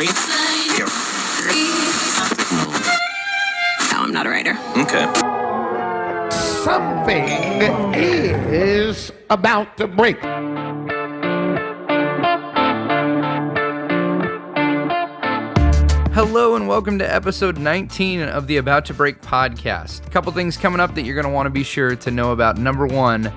No, I'm not a writer. Okay. Something is about to break. Hello and welcome to episode 19 of the About to Break podcast. A couple things coming up that you're going to want to be sure to know about. Number one,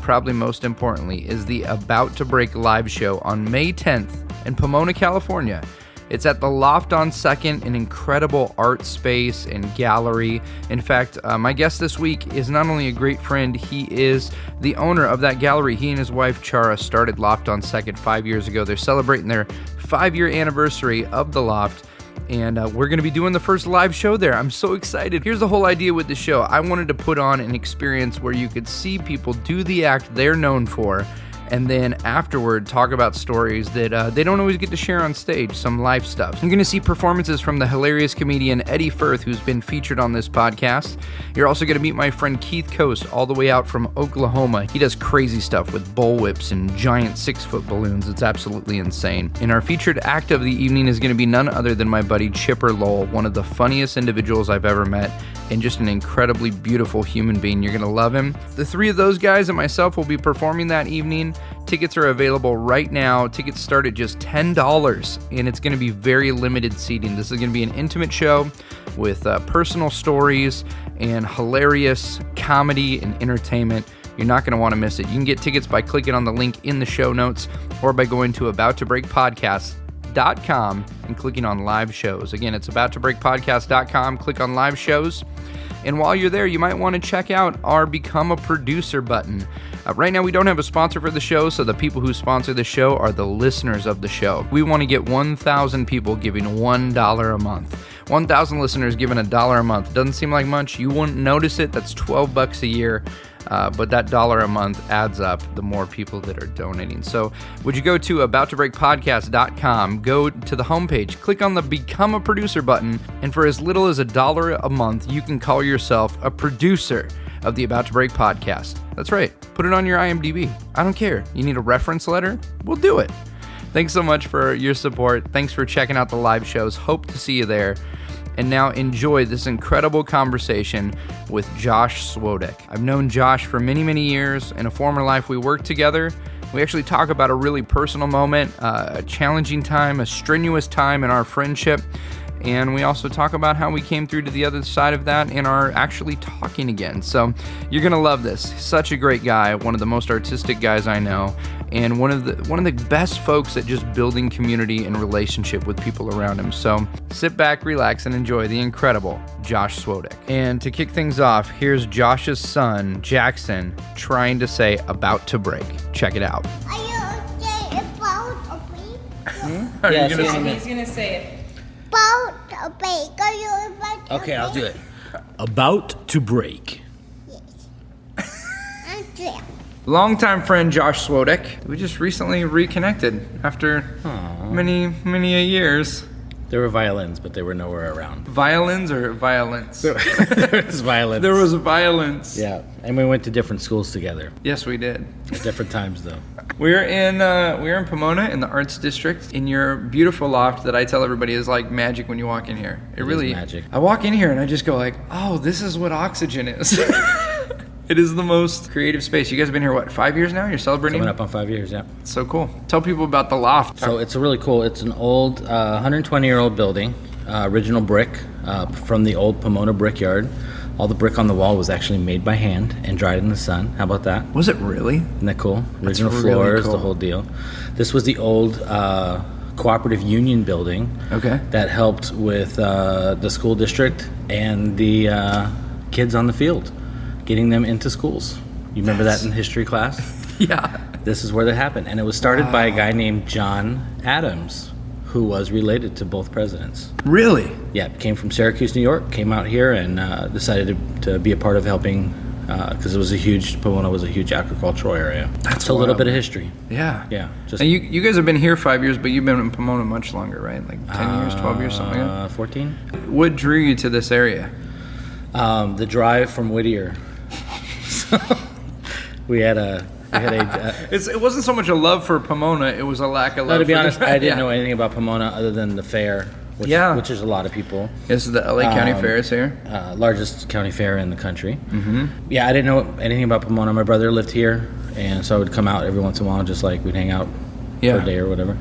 probably most importantly, is the About to Break live show on May 10th in Pomona, California. It's at the Loft on 2nd, an incredible art space and gallery. In fact, my guest this week is not only a great friend, he is the owner of that gallery. He and his wife, Chara, started Loft on 2nd 5 years ago. They're celebrating their 5-year anniversary of the Loft. And we're going to be doing the first live show there. I'm so excited. Here's the whole idea with the show. I wanted to put on an experience where you could see people do the act they're known for, and then afterward talk about stories that they don't always get to share on stage, some life stuff. You're going to see performances from the hilarious comedian Eddie Firth, who's been featured on this podcast. You're also going to meet my friend Keith Coast, all the way out from Oklahoma. He does crazy stuff with bullwhips and giant 6-foot balloons. It's absolutely insane. And our featured act of the evening is going to be none other than my buddy Chipper Lowell, one of the funniest individuals I've ever met, and just an incredibly beautiful human being. You're going to love him. The three of those guys and myself will be performing that evening. Tickets are available right now. Tickets start at just $10, and it's going to be very limited seating. This is going to be an intimate show with personal stories and hilarious comedy and entertainment. You're not going to want to miss it. You can get tickets by clicking on the link in the show notes or by going to abouttobreakpodcast.com and clicking on live shows. Again, it's abouttobreakpodcast.com. Click on live shows. And while you're there, you might want to check out our Become a Producer button. Right now, we don't have a sponsor for the show, so the people who sponsor the show are the listeners of the show. We want to get 1,000 people giving $1 a month. 1,000 listeners giving $1 a month. Doesn't seem like much. You wouldn't notice it. That's $12 a year. But that $1 a month adds up the more people that are donating. So would you go to abouttobreakpodcast.com, go to the homepage, click on the Become a Producer button, and for as little as $1 a month, you can call yourself a producer of the About to Break podcast. That's right. Put it on your IMDb. I don't care. You need a reference letter? We'll do it. Thanks so much for your support. Thanks for checking out the live shows. Hope to see you there. And now enjoy this incredible conversation with Josh Swodeck. I've known Josh for many, many years. In a former life, we worked together. We actually talk about a really personal moment, a challenging time, a strenuous time in our friendship. And we also talk about how we came through to the other side of that and are actually talking again. So you're going to love this. Such a great guy, one of the most artistic guys I know, and one of the best folks at just building community and relationship with people around him. So sit back, relax, and enjoy the incredible Josh Swodeck. And to kick things off, here's Josh's son, Jackson, trying to say "about to break." Check it out. Are you saying about to break? He's going to say it. About to break. Are you about to Okay, I'll do it. About to break. I'm there. Longtime friend Josh Swodeck. We just recently reconnected after many years. There were violins, but they were nowhere around. Violins or violence? There was violence. There was violence. Yeah, and we went to different schools together. Yes, we did. At different times, though. We're in Pomona in the Arts District in your beautiful loft that I tell everybody is like magic when you walk in here. It really is magic. I walk in here and I just go like, oh, this is what oxygen is. It is the most creative space. You guys have been here, what, 5 years now? You're celebrating? Coming up on 5 years, yeah. So cool. Tell people about the loft. So it's really cool. It's an old 120-year-old building, original brick from the old Pomona brickyard. All the brick on the wall was actually made by hand and dried in the sun. How about that? Was it really? Isn't that cool? Original really floors, cool. the whole deal. This was the old cooperative union building. Okay. That helped with the school district and the kids on the field, getting them into schools. You remember that in history class? Yeah. This is where that happened. And it was started by a guy named John Adams, who was related to both presidents. Really? Yeah, came from Syracuse, New York, came out here and decided to be a part of helping because Pomona was a huge agricultural area. That's a little wild. bit of history. Yeah. Yeah. And you guys have been here 5 years, but you've been in Pomona much longer, right? Like 10 years, 12 years, something like that? 14. What drew you to this area? The drive from Whittier. So we had a We had a. It wasn't so much a love for Pomona; it was a lack of love. No, to be for honest, the, I didn't know anything about Pomona other than the fair, which is a lot of people. This is the LA County Fairs here. Largest county fair in the country. Mm-hmm. Yeah, I didn't know anything about Pomona. My brother lived here, and so I would come out every once in a while, just like we'd hang out for a day or whatever.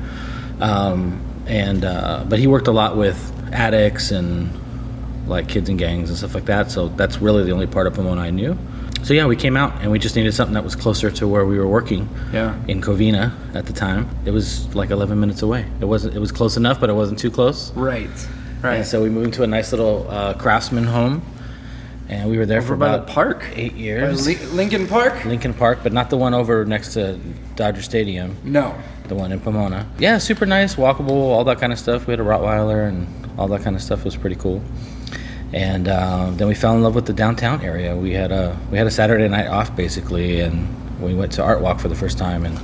But he worked a lot with addicts and like kids in gangs and stuff like that. So that's really the only part of Pomona I knew. So yeah, we came out and we just needed something that was closer to where we were working. Yeah. In Covina at the time. It was like 11 minutes away. It was close enough, but it wasn't too close. Right. And so we moved into a nice little craftsman home, and we were there for about the park 8 years. Lincoln Park. Lincoln Park, but not the one over next to Dodger Stadium. No. The one in Pomona. Yeah, super nice, walkable, all that kind of stuff. We had a Rottweiler and all that kind of stuff. It was pretty cool. And then we fell in love with the downtown area. We had a Saturday night off basically, and we went to Art Walk for the first time, and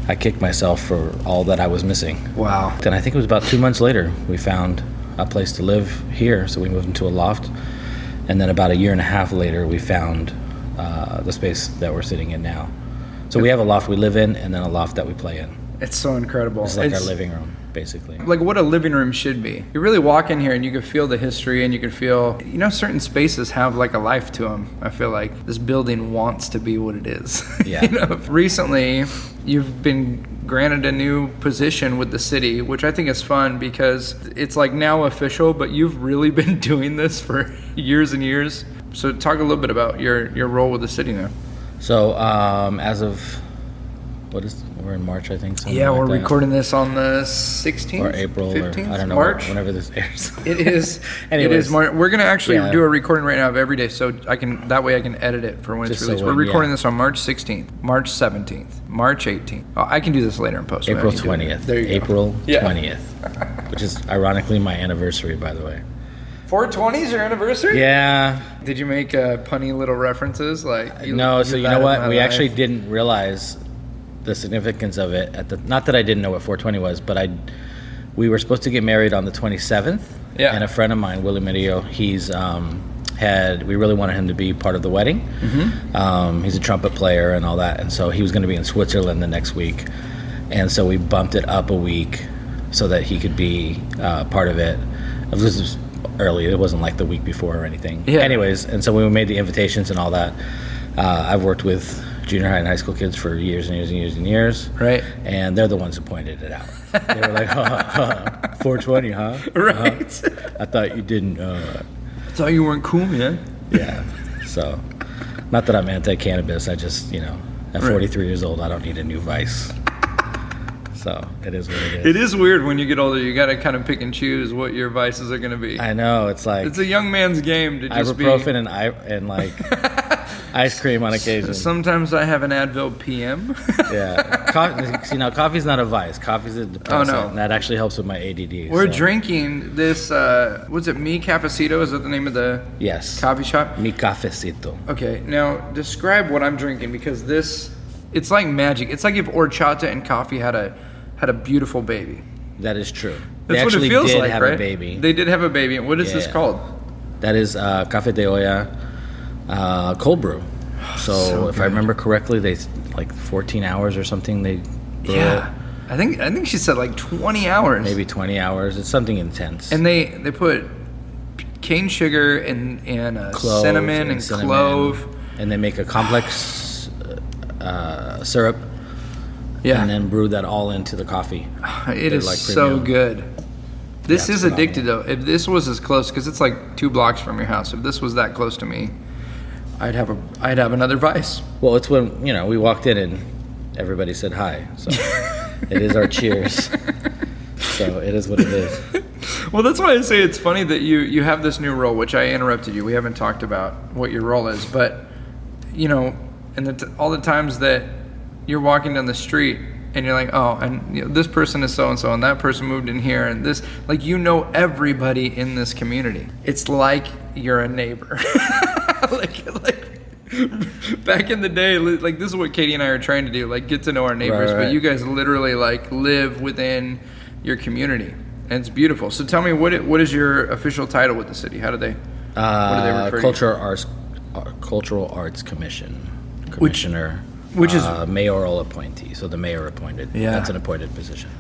I kicked myself for all that I was missing. Wow. Then I think it was about 2 months later we found a place to live here, so we moved into a loft. And then about a year and a half later we found the space that we're sitting in now. So we have a loft we live in, and then a loft that we play in. It's so incredible. It's like our living room, basically. Like what a living room should be. You really walk in here and you can feel the history, and you can feel, certain spaces have like a life to them. I feel like this building wants to be what it is. Yeah. Recently, you've been granted a new position with the city, which I think is fun because it's like now official, but you've really been doing this for years and years. So talk a little bit about your role with the city now. So as of, we're in March, I think. Yeah, we're recording this on the 16th? Or April, 15th? Or I don't know, March? Whenever this airs. It is. Anyways, it is March. We're going to actually do a recording right now of every day, so that way I can edit it for when it's released. We're recording this on March 16th, March 17th, March 18th. Oh, I can do this later in post. April 20th. There you April go. 20th, which is ironically my anniversary, by the way. 420 is your anniversary? Yeah. Did you make punny little references? No, so you know what? We actually didn't realize the significance of it not that I didn't know what 420 was, but we were supposed to get married on the 27th. Yeah. And a friend of mine, Willie Medio, we really wanted him to be part of the wedding. Mm-hmm. He's a trumpet player and all that, and so he was going to be in Switzerland the next week, and so we bumped it up a week so that he could be part of it. It was early. It wasn't like the week before or anything. Yeah. Anyways, and so we made the invitations and all that. I've worked with junior high and high school kids for years and years and years and years. Right. And they're the ones who pointed it out. They were like, 420, huh? Right. I thought you didn't. I thought you weren't cool, man. Yeah. So, not that I'm anti-cannabis. I just, at 43 years old, I don't need a new vice. So it is what it is. It is weird when you get older. You got to kind of pick and choose what your vices are going to be. I know. It's like it's a young man's game to just ibuprofen and like ice cream on occasion. Sometimes I have an Advil PM. Yeah. See, now coffee's not a vice. Coffee's a depressant. Oh, no. And that actually helps with my ADD. We're drinking this, what's it, Mi Cafecito? Is that the name of the coffee shop? Mi Cafecito. Okay. Now, describe what I'm drinking, because it's like magic. It's like if horchata and coffee had a beautiful baby. That is true. That's what it feels like, have right? A baby. They did have a baby. What is this called? That is Café de Olla cold brew. So if I remember correctly, they like 14 hours or something. They brew it. I think she said like 20 hours. Maybe 20 hours. It's something intense. And they put cane sugar and cinnamon and clove. And they make a complex syrup. Yeah. And then brew that all into the coffee. It is like so good. This is addicted though. If this was as close, because it's like 2 blocks from your house, if this was that close to me, I'd have another vice. Well, it's when we walked in and everybody said hi. So it is our cheers. So it is what it is. Well, that's why I say it's funny that you have this new role, which I interrupted you. We haven't talked about what your role is, but and all the times that you're walking down the street and you're like, oh, and this person is so-and-so, and that person moved in here, and this, like, everybody in this community. It's like you're a neighbor. like back in the day, like, this is what Katie and I are trying to do, like, get to know our neighbors, right. But you guys literally, like, live within your community, and it's beautiful. So tell me, what is your official title with the city? What do they refer to? Cultural Arts Commissioner. Which is mayoral appointee. So the mayor appointed. Yeah. That's an appointed position.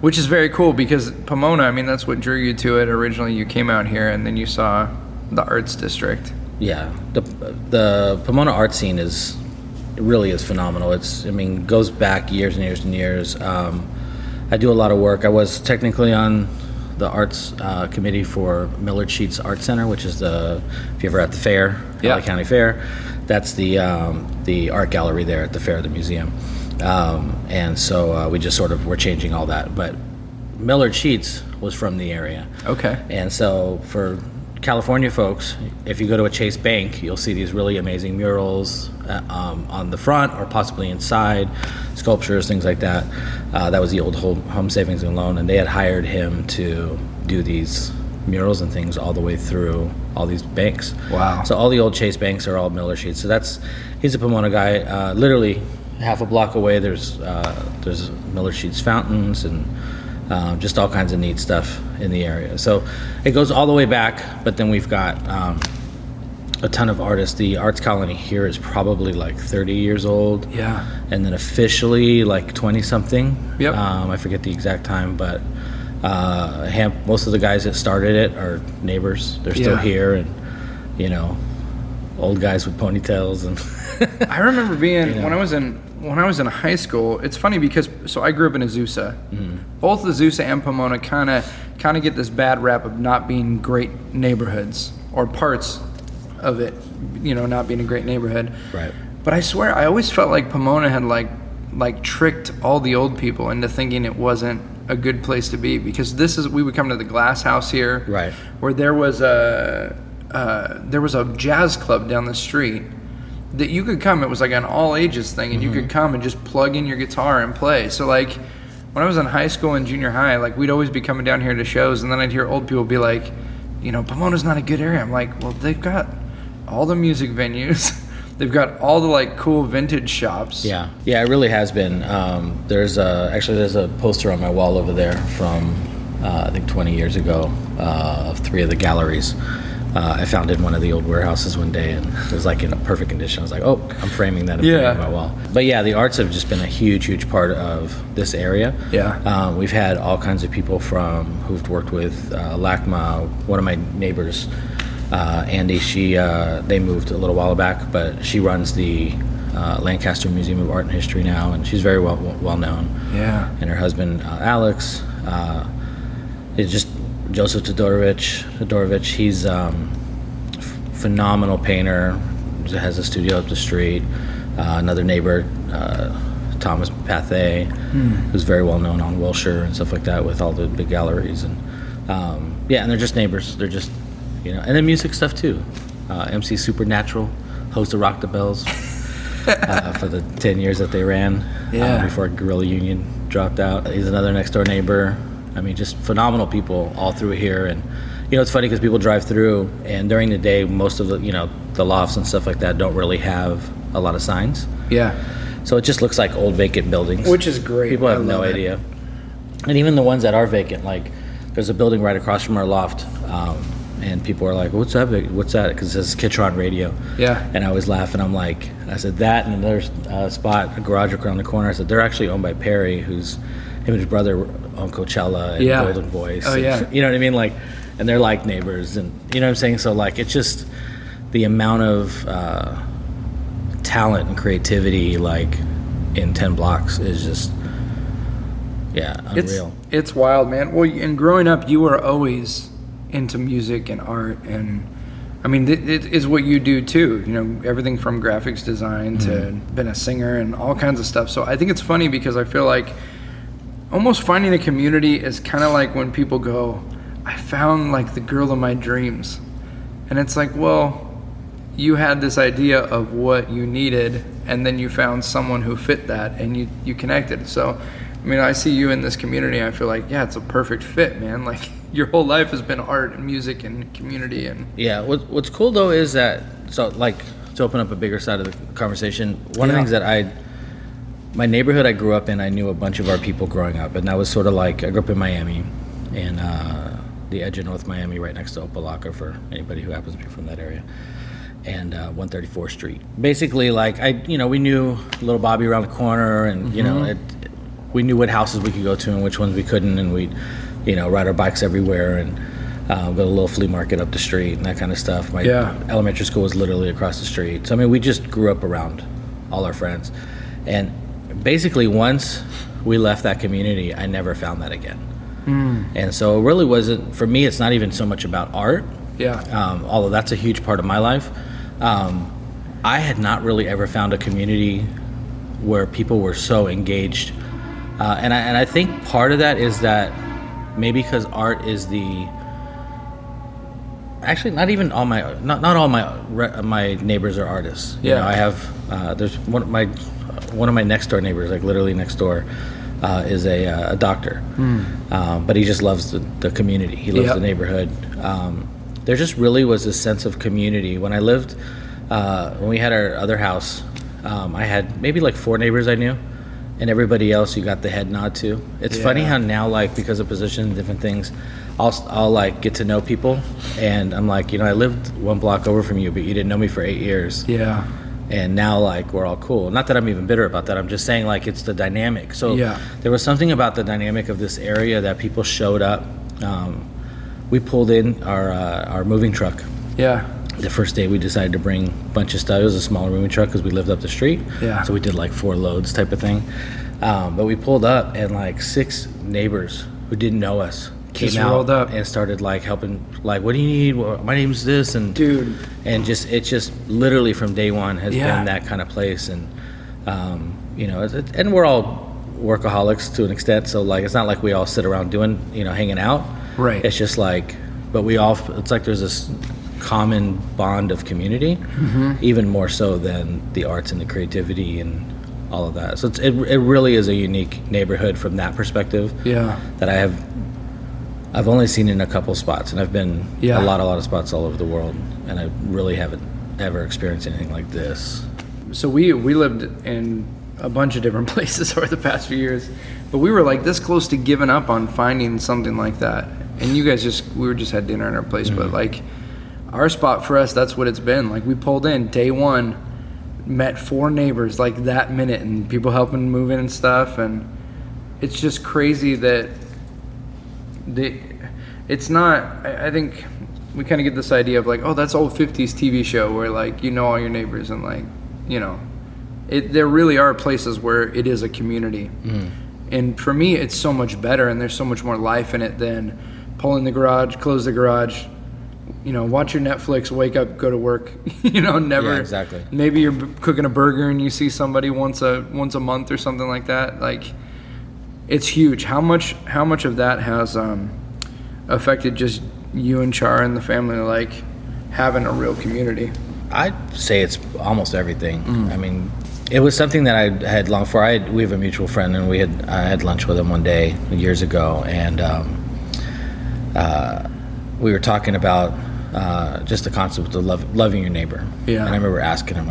Which is very cool because Pomona, I mean, that's what drew you to it originally. You came out here and then you saw the arts district. Yeah. The Pomona art scene it really is phenomenal. Goes back years and years and years. I do a lot of work. I was technically on the arts committee for Millard Sheets Art Center, which is if you're ever at the fair, LA County Fair, that's the art gallery there at the fair, the museum. And so we just sort of were changing all that. But Millard Sheets was from the area. Okay. And so for California folks, if you go to a Chase Bank, you'll see these really amazing murals on the front or possibly inside, sculptures, things like that. That was the old home savings and loan, and they had hired him to do these murals and things all the way through all these banks. Wow. So all the old Chase banks are all Millard Sheets. So he's a Pomona guy. Literally half a block away, there's Millard Sheets fountains and just all kinds of neat stuff in the area. So it goes all the way back, but then we've got a ton of artists. The arts colony here is probably like 30 years old. Yeah. And then officially like 20 something. Yep. I forget the exact time, but most of the guys that started it are neighbors. They're still here, and old guys with ponytails. And I remember being when I was in high school. It's funny because I grew up in Azusa. Mm-hmm. Both Azusa and Pomona kind of get this bad rap of not being great neighborhoods, or parts of it, not being a great neighborhood. Right. But I swear, I always felt like Pomona had like tricked all the old people into thinking it wasn't a good place to be, because we would come to the Glass House here, right, where there was a jazz club down the street that you could come. It was like an all ages thing, and you could come and just plug in your guitar and play. So like when I was in high school and junior high, like we'd always be coming down here to shows, and then I'd hear old people be like, Pomona's not a good area. I'm like, well, they've got all the music venues. They've got all the like cool vintage shops. Yeah, it really has been. There's a poster on my wall over there from I think 20 years ago of 3 of the galleries. I found in one of the old warehouses one day, and it was like in a perfect condition. I was like, oh, I'm framing that and putting it on my wall. But yeah, the arts have just been a huge part of this area. Yeah. We've had all kinds of people who've worked with LACMA. One of my neighbors, Andy, they moved a little while back, but she runs the Lancaster Museum of Art and History now, and she's very well known. Yeah. And her husband, Alex, is just Joseph Todorovich. He's phenomenal painter. Has a studio up the street. Another neighbor, Thomas Pathé, who's very well known on Wilshire and stuff like that, with all the big galleries. And and they're just neighbors. They're just and then music stuff too. MC Supernatural, host of Rock the Bells for the 10 years that they ran before Guerrilla Union dropped out. He's another next door neighbor. I mean, just phenomenal people all through here. And it's funny because people drive through, and during the day, most of the the lofts and stuff like that don't really have a lot of signs. Yeah. So it just looks like old vacant buildings, which is great. People have no idea. And even the ones that are vacant, like there's a building right across from our loft. And people are like, what's that? What's that? Because it says Kitron Radio. Yeah. And I always laugh, and I said that, and another spot, a garage around the corner. I said, they're actually owned by Perry, him and his brother on Coachella and Golden Voice. Oh, yeah. And, you know what I mean? Like, and they're like neighbors, and you know what I'm saying? So like, it's just the amount of talent and creativity, like in 10 blocks is just, unreal. It's wild, man. Well, and growing up, you were always into music and art, and I mean it is what you do too, everything from graphics design to been a singer and all kinds of stuff. So I think it's funny because I feel like almost finding a community is kind of like when people go, I found like the girl of my dreams, and it's like, well, you had this idea of what you needed, and then you found someone who fit that, and you connected. So I mean, I see you in this community, I feel like, it's a perfect fit, man. Like, your whole life has been art and music and community. And what's cool though is that, so like, to open up a bigger side of the conversation, one of the things that my neighborhood I grew up in, I knew a bunch of our people growing up, and that was sort of like, I grew up in Miami, and the edge of North Miami, right next to Opa-locka, for anybody who happens to be from that area. and 134th Street. Basically, like we knew little Bobby around the corner, and we knew what houses we could go to and which ones we couldn't, and we'd ride our bikes everywhere and go to a little flea market up the street and that kind of stuff. My elementary school was literally across the street. So I mean, we just grew up around all our friends, and basically once we left that community, I never found that again. And so it really wasn't, for me, it's not even so much about art. Although that's a huge part of my life. I had not really ever found a community where people were so engaged. And I think part of that is that maybe because art is actually not even all not all my neighbors are artists. I have, there's one of my next door neighbors, like literally next door, is a doctor, but he just loves the community. He loves the neighborhood. There just really was a sense of community. When I lived, when we had our other house, I had maybe like 4 neighbors I knew, and everybody else you got the head nod to. It's funny how now, like, because of position and different things, I'll like get to know people, and I'm like, I lived 1 block over from you, but you didn't know me for 8 years. And now, like, we're all cool. Not that I'm even bitter about that. I'm just saying, like, it's the dynamic. So there was something about the dynamic of this area that people showed up. We pulled in our moving truck. The first day we decided to bring a bunch of stuff. It was a smaller moving truck because we lived up the street. So we did like 4 loads type of thing. But we pulled up, and like 6 neighbors who didn't know us came out rolled up and started like helping, like, what do you need? Well, my name's this, and and it's just literally from day one has been that kind of place. And and we're all workaholics to an extent, so like it's not like we all sit around doing hanging out. It's just like, but it's like there's this common bond of community, even more so than the arts and the creativity and all of that. So it really is a unique neighborhood from that perspective. That I've only seen in a couple spots, and I've been a lot of spots all over the world, and I really haven't ever experienced anything like this. So we lived in a bunch of different places over the past few years, but we were like this close to giving up on finding something like that. And you guys we just had dinner in our place, but like our spot for us, that's what it's been. Like we pulled in day one, met 4 neighbors like that minute, and people helping move in and stuff, and it's just crazy that it's not, I think we kind of get this idea of like, oh, that's old 50s TV show where like all your neighbors, and like there really are places where it is a community. And for me it's so much better, and there's so much more life in it than pull in the garage, close the garage, watch your Netflix, wake up, go to work. Never. Yeah, exactly. Maybe you're cooking a burger and you see somebody once a month or something like that. Like, it's huge. How much of that has affected just you and Char and the family, like having a real community? I'd say it's almost everything. I mean, it was something that I had long for. We have a mutual friend, and I had lunch with him one day years ago, and we were talking about just the concept of loving your neighbor. And I remember asking him,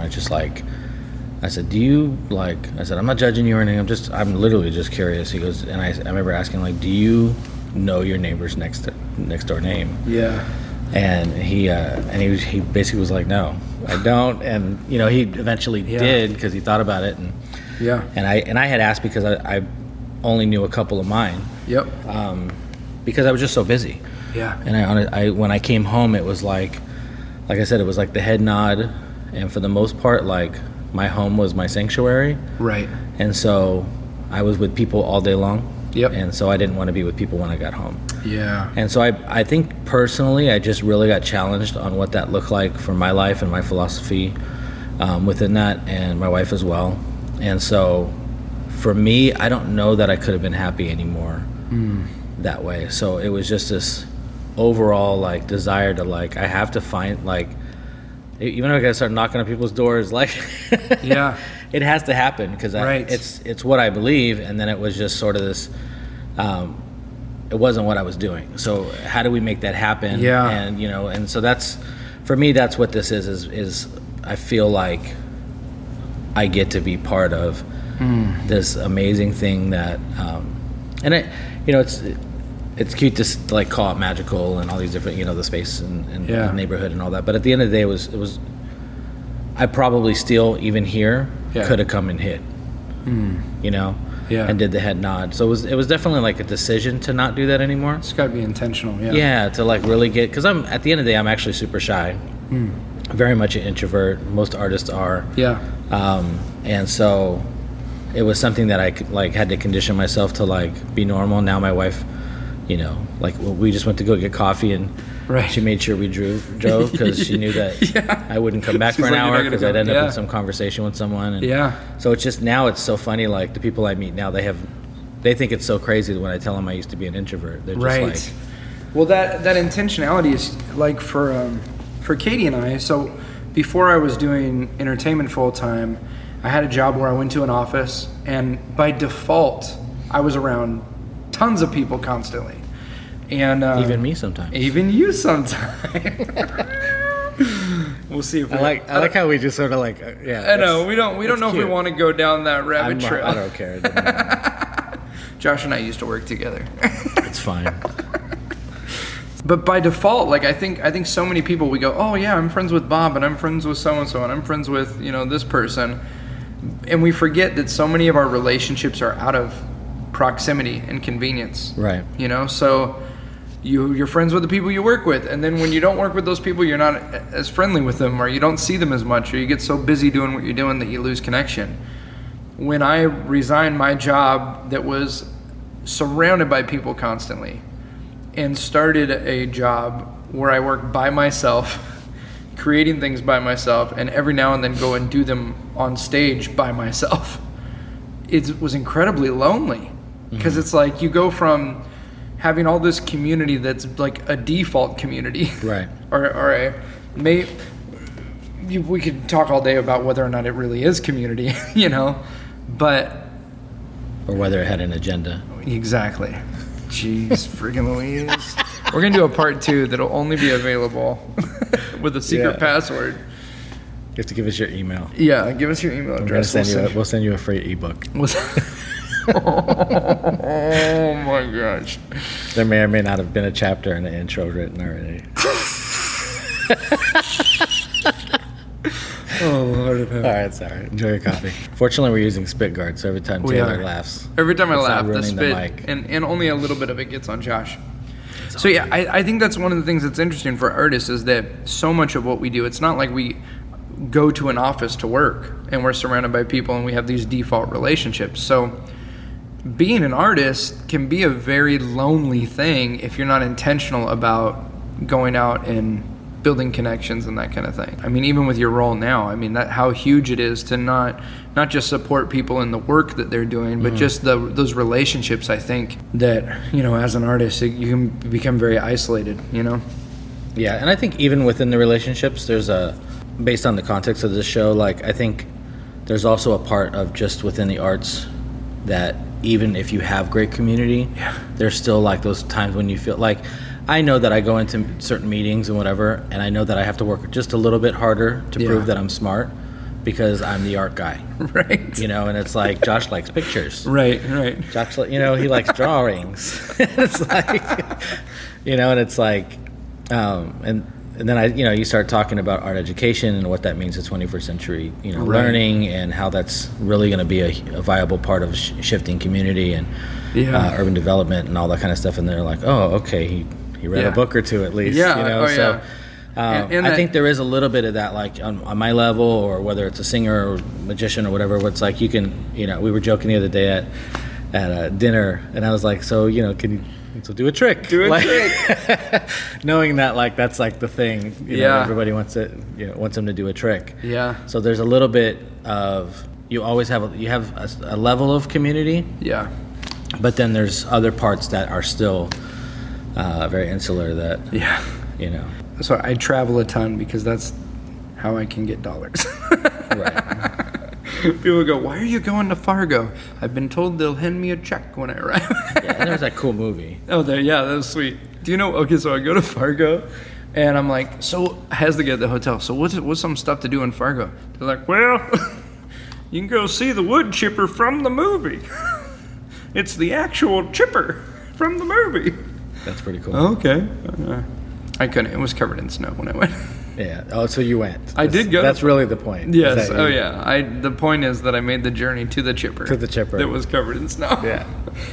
I said, do you I said, I'm not judging you or anything, I'm literally just curious. He goes, and I remember asking, like, do you know your neighbor's next door name? And he basically was like, no, I don't. And he eventually did, because he thought about it, and I had asked because I only knew a couple of mine. Because I was just so busy. And I when I came home, it was like I said, it was like the head nod, and for the most part, like, my home was my sanctuary. And so I was with people all day long. And so I didn't want to be with people when I got home. And so I think personally, I just really got challenged on what that looked like for my life and my philosophy within that, and my wife as well. And so for me, I don't know that I could have been happy anymore that way. So it was just this overall like desire to like, I have to find, like, even though I gotta start knocking on people's doors, like it has to happen, because it's what I believe. And then it was just sort of this it wasn't what I was doing, so how do we make that happen? And and so that's, for me, that's what this is I feel like I get to be part of this amazing thing that and it it's cute to like call it magical and all these different the space and the neighborhood and all that, but at the end of the day, it was I probably still, even here, Yeah. could have come and hit, you know, and did the head nod. So it was definitely like a decision to not do that anymore. It's got to be intentional. Yeah. Yeah, to like really get, because I'm at the end of the day, I'm actually super shy, very much an introvert. Most artists are. Yeah. And so it was something that I like had to condition myself to like be normal. Now my wife, you know, like we just went to go get coffee and she made sure we drove because she knew that I wouldn't come back for an hour because I'd end up in some conversation with someone. And so it's just, now it's so funny. Like the people I meet now, they think it's so crazy that when I tell them I used to be an introvert, they're just like, well, that intentionality is like for Katie and I. So before I was doing entertainment full time, I had a job where I went to an office, and by default, I was around tons of people constantly. And even me sometimes. Even you sometimes. We'll see if I like how we just sort of like I know we don't know if we want to go down that rabbit trail. I don't care. Josh and I used to work together. It's fine. But by default, like I think so many people, we go, oh yeah, I'm friends with Bob, and I'm friends with so and so, and I'm friends with this person, and we forget that so many of our relationships are out of proximity and convenience. Right. So you're friends with the people you work with, and then when you don't work with those people, you're not as friendly with them, or you don't see them as much, or you get so busy doing what you're doing that you lose connection. When I resigned my job that was surrounded by people constantly and started a job where I work by myself, creating things by myself, and every now and then go and do them on stage by myself, it was incredibly lonely. Because it's like you go from having all this community that's like a default community, right? We could talk all day about whether or not it really is community, but or whether it had an agenda. Exactly. Jeez, freaking Louise. We're gonna do a part 2 that'll only be available with a secret password. You have to give us your email. Yeah, give us your email address. We'll send you a free ebook. Oh my gosh. There may or may not have been a chapter and an intro written already. Oh Lord of heaven. All right, sorry. Enjoy your coffee. Fortunately, we're using spit guard, so every time Taylor laughs, every time I laugh, the spit mic. and only a little bit of it gets on Josh. So yeah, I think that's one of the things that's interesting for artists is that so much of what we do, it's not like we go to an office to work and we're surrounded by people and we have these default relationships. So being an artist can be a very lonely thing if you're not intentional about going out and building connections and that kind of thing. I mean, even with your role now, I mean, that how huge it is to not just support people in the work that they're doing, but just those relationships. I think that, as an artist, you can become very isolated, Yeah, and I think even within the relationships, there's based on the context of this show, like I think there's also a part of just within the arts that even if you have great community, there's still like those times when you feel like, I know that I go into certain meetings and whatever, and I know that I have to work just a little bit harder to prove that I'm smart because I'm the art guy. Right. And it's like Josh likes pictures. Right. Josh, he likes drawings. It's like, and it's like, and then you start talking about art education and what that means to 21st century, learning, and how that's really going to be a viable part of shifting community and urban development and all that kind of stuff. And they're like, oh, okay, he read a book or two at least, so I think there is a little bit of that, like on my level, or whether it's a singer or magician or whatever, where it's like you can, we were joking the other day at dinner, and I was like, so, can you do a trick? Trick. Knowing that, like, that's like the thing, everybody wants them to do a trick. Yeah. So there's a little bit of, you always have a level of community. Yeah. But then there's other parts that are still very insular that, So I travel a ton because that's how I can get dollars. Right. People go, why are you going to Fargo? I've been told they'll hand me a check when I arrive. Yeah, and there's that cool movie. Oh, that was sweet. Do you know, okay, so I go to Fargo, and I'm like, so I has to get the hotel. So what's some stuff to do in Fargo? They're like, well, you can go see the wood chipper from the movie. It's the actual chipper from the movie. That's pretty cool. Okay. I couldn't. It was covered in snow when I went. Yeah. Oh, so you went. I did go. That's really the point. Yes. Oh, yeah. The point is that I made the journey to the chipper. To the chipper. That was covered in snow. Yeah.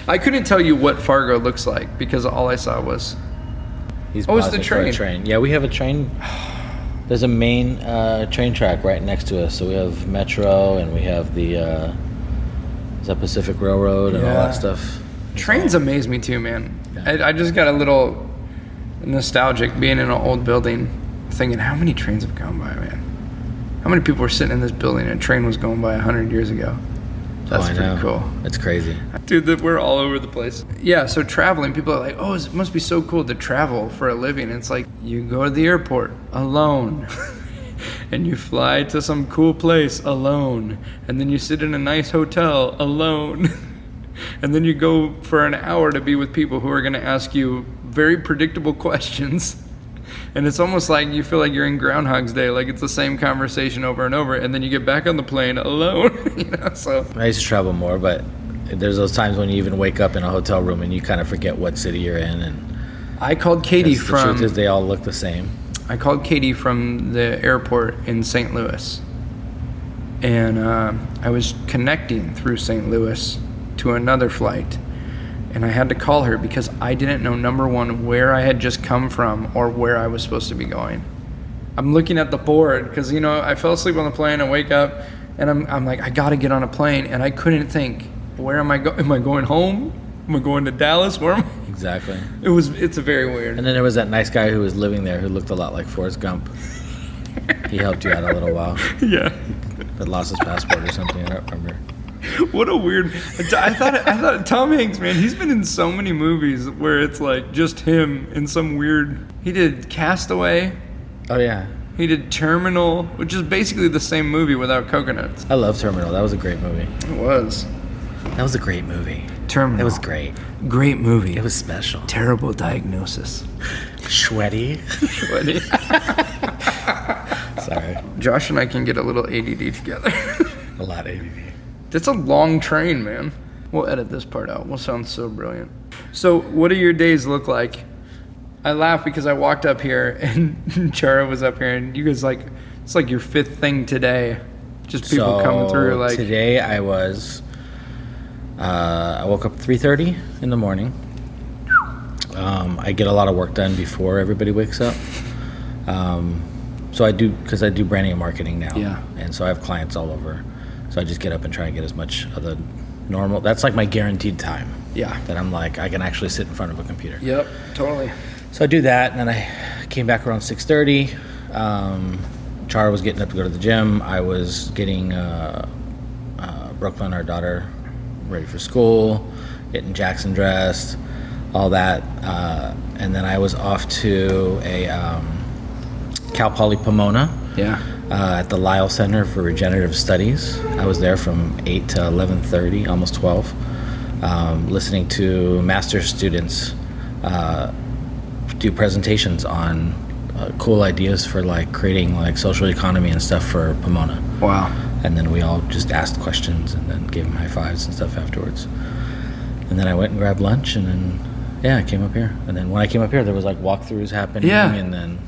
I couldn't tell you what Fargo looks like because all I saw was... He's Oh, it's the pausing for a train. train. Yeah, we have a train. There's a main train track right next to us. So we have Metro and we have the is that Pacific Railroad and all that stuff. Trains amaze me too, man. Yeah. I just got a little nostalgic being in an old building, thinking how many trains have gone by, man. How many people were sitting in this building and a train was going by 100 years ago? That's pretty cool. It's crazy. Dude, we're all over the place. Yeah, so traveling, people are like, oh, it must be so cool to travel for a living. It's like, you go to the airport alone. And you fly to some cool place alone. And then you sit in a nice hotel alone. And then you go for an hour to be with people who are going to ask you very predictable questions. And it's almost like you feel like you're in Groundhog's Day, like it's the same conversation over and over, and then you get back on the plane alone. So I used to travel more, but there's those times when you even wake up in a hotel room and you kind of forget what city you're in. And I called Katie the truth is they all look the same. I called Katie from the airport in St. Louis, and I was connecting through St. Louis to another flight. And I had to call her because I didn't know, number one, where I had just come from or where I was supposed to be going. I'm looking at the board because, I fell asleep on the plane. I wake up and I'm like, I got to get on a plane. And I couldn't think, where am I going? Am I going home? Am I going to Dallas? Where am I? Exactly. It's a very weird. And then there was that nice guy who was living there who looked a lot like Forrest Gump. He helped you out a little while. Yeah. But lost his passport or something. I don't remember. What a weird... I thought Tom Hanks, man, he's been in so many movies where it's like just him in some weird... He did Castaway. Oh, yeah. He did Terminal, which is basically the same movie without coconuts. I love Terminal. That was a great movie. It was. That was a great movie. Terminal. It was great. Great movie. It was special. Terrible diagnosis. Sweaty. Sorry. Josh and I can get a little ADD together. A lot of ADD. It's a long train, man. We'll edit this part out. We'll sound so brilliant. So, what do your days look like? I laugh because I walked up here and Chara was up here, and you guys it's like your fifth thing today. Just people coming through. Like today, I woke up 3:30 in the morning. I get a lot of work done before everybody wakes up. So I do, because I do branding and marketing now. Yeah. And so I have clients all over. So I just get up and try and get as much of the normal. That's like my guaranteed time. Yeah. That I'm like, I can actually sit in front of a computer. Yep, totally. So I do that, and then I came back around 6:30. Chara was getting up to go to the gym. I was getting Brooklyn, our daughter, ready for school, getting Jackson dressed, all that. And then I was off to a Cal Poly Pomona. Yeah. At the Lyle Center for Regenerative Studies. I was there from 8 to 11:30, almost 12, listening to master's students do presentations on cool ideas for like creating like social economy and stuff for Pomona. Wow. And then we all just asked questions and then gave them high fives and stuff afterwards. And then I went and grabbed lunch, and then I came up here. And then when I came up here, there was like walkthroughs happening, and then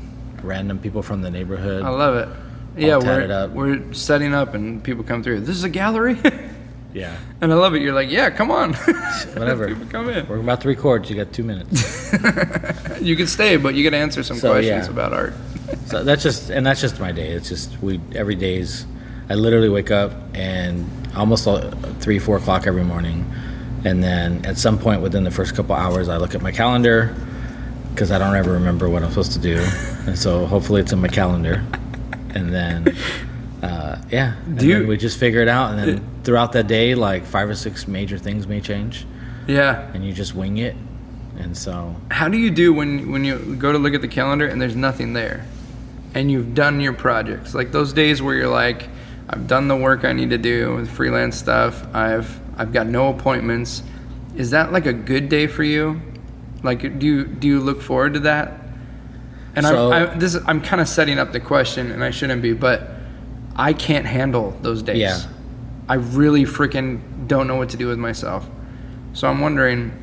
random people from the neighborhood. I love it. Yeah, up. we're setting up and people come through. This is a gallery? Yeah. And I love it. You're like, yeah, come on. Whatever. People come in. We're about to record. You got 2 minutes. You can stay, but you got to answer some questions about art. So that's just my day. It's just every day's, I literally wake up and almost 3, 4 o'clock every morning. And then at some point within the first couple hours, I look at my calendar because I don't ever remember what I'm supposed to do. And so hopefully it's in my calendar. And then, then we just figure it out. And then throughout that day, like 5 or 6 major things may change. Yeah. And you just wing it. And so. How do you do when you go to look at the calendar and there's nothing there? And you've done your projects? Like those days where you're like, I've done the work I need to do with freelance stuff. I've got no appointments. Is that like a good day for you? Like, do you look forward to that? And I'm kind of setting up the question, and I shouldn't be, but I can't handle those days. Yeah. I really freaking don't know what to do with myself. So I'm wondering,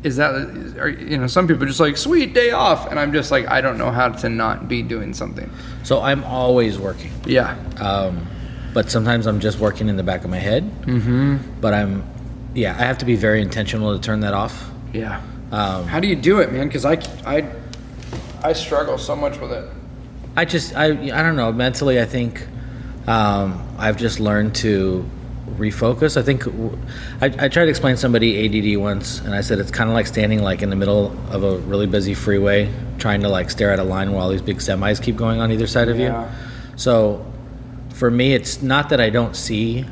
is that, some people are just like, sweet day off. And I'm just like, I don't know how to not be doing something. So I'm always working. Yeah. But sometimes I'm just working in the back of my head. Mm-hmm. But I have to be very intentional to turn that off. Yeah. How do you do it, man? Because I struggle so much with it. I don't know. Mentally, I think I've just learned to refocus. I think I tried to explain to somebody ADD once, and I said it's kind of like standing like in the middle of a really busy freeway, trying to like stare at a line while all these big semis keep going on either side of you. So for me, it's not that I don't see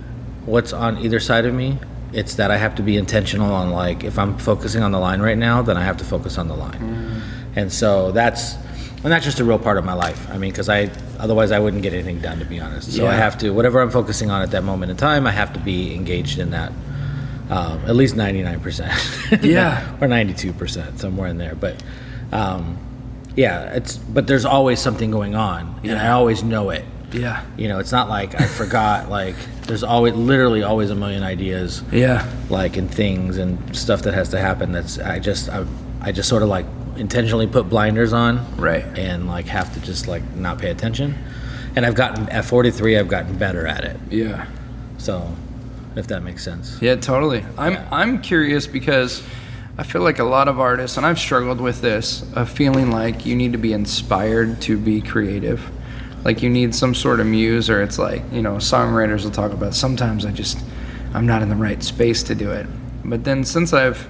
what's on either side of me. It's that I have to be intentional on, like, if I'm focusing on the line right now, then I have to focus on the line. And so that's just a real part of my life. I mean, because otherwise I wouldn't get anything done, to be honest. So I have to, whatever I'm focusing on at that moment in time, I have to be engaged in that, at least 99%. Or 92%, somewhere in there. But but there's always something going on, and I always know it. Yeah. It's not like I forgot, like there's literally always a million ideas. Yeah. Like, and things and stuff that has to happen. I just sort of like intentionally put blinders on. Right. And like have to just like not pay attention. And at 43, I've gotten better at it. Yeah. So if that makes sense. Yeah, totally. I'm curious because I feel like a lot of artists, and I've struggled with this, of feeling like you need to be inspired to be creative. Like you need some sort of muse, or it's like, songwriters will talk about, sometimes I'm not in the right space to do it. But then since I've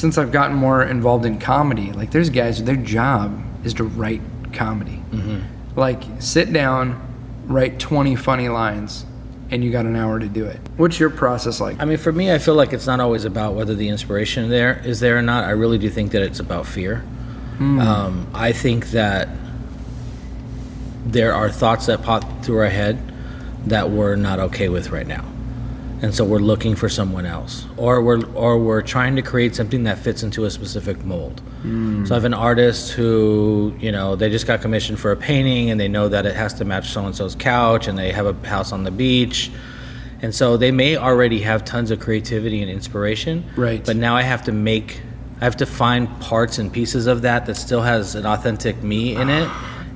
gotten more involved in comedy, like there's guys, their job is to write comedy. Mm-hmm. Like sit down, write 20 funny lines, and you got an hour to do it. What's your process like? I mean, for me, I feel like it's not always about whether the inspiration is there or not. I really do think that it's about fear. I think that there are thoughts that pop through our head that we're not okay with right now. And so we're looking for someone else. Or we're trying to create something that fits into a specific mold. So I have an artist who, they just got commissioned for a painting, and they know that it has to match so-and-so's couch, and they have a house on the beach. And so they may already have tons of creativity and inspiration. Right. But now I have to find parts and pieces of that still has an authentic me in it.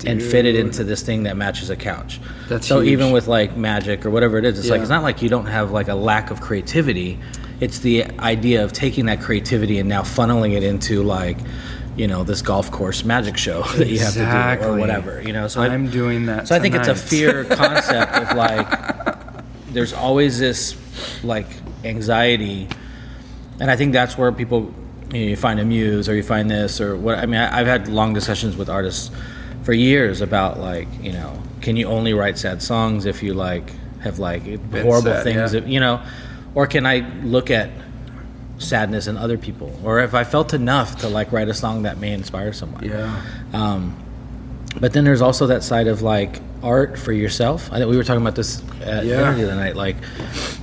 And fit it into this thing that matches a couch. That's so huge. Even with like magic or whatever it is, it's like, it's not like you don't have like a lack of creativity. It's the idea of taking that creativity and now funneling it into like, this golf course magic show that you have to do or whatever, So I'm doing that. So tonight. I think it's a fear concept of like, there's always this like anxiety, and I think that's where people, you find a muse or you find this or what. I mean, I've had long discussions with artists for years about like, can you only write sad songs if you like have like horrible sad, things, or can I look at sadness in other people, or if I felt enough to like write a song that may inspire someone. But then there's also that side of like art for yourself. I think we were talking about this at dinner the other night. Like,